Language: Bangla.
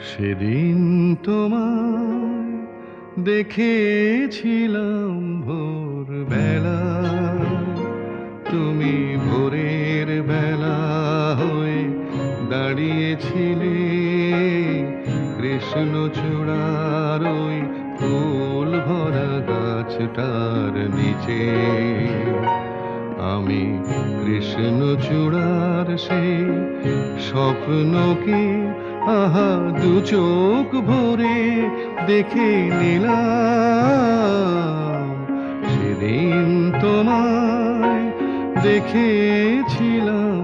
সেদিন তোমায় দেখেছিলাম ভোরবেলা, তুমি ভোরের বেলা হয়ে দাঁড়িয়েছিলে কৃষ্ণচূড়ার ওই ফুল ভরা গাছটার নিচে। আমি কৃষ্ণচূড়ার সেই স্বপ্নকে আহা দু চোখ ভরে দেখে নিলাম। সেদিন তোমায় দেখেছিলাম